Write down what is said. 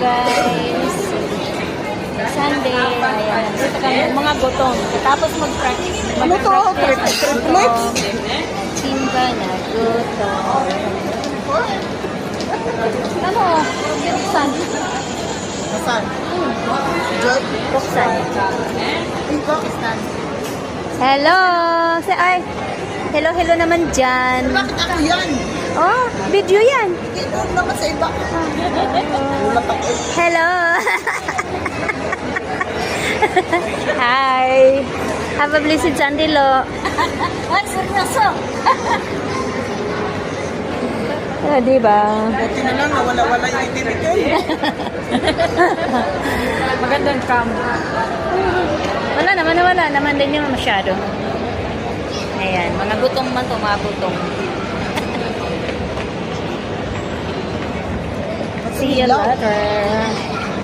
guys. Sunday. Ayan. Dito kami mga gutom. Tapos mag-practice. Simba na gutom. Ano? Buksan. Saan? Diyan? Buksan. Buksan. Hello! Hello naman dyan. Bakit ako yan? Oh, video yan. Ito naman sa iba. Ulat ako. Hello! Hi! Have a blessed Sunday, Lo. Ay, seryoso. Diba? Buti na lang, nawala-wala yung itinigay. Magandang cam. Wala naman din yung masyado. Ayan, mga gutom man to, mga gutom. See you later.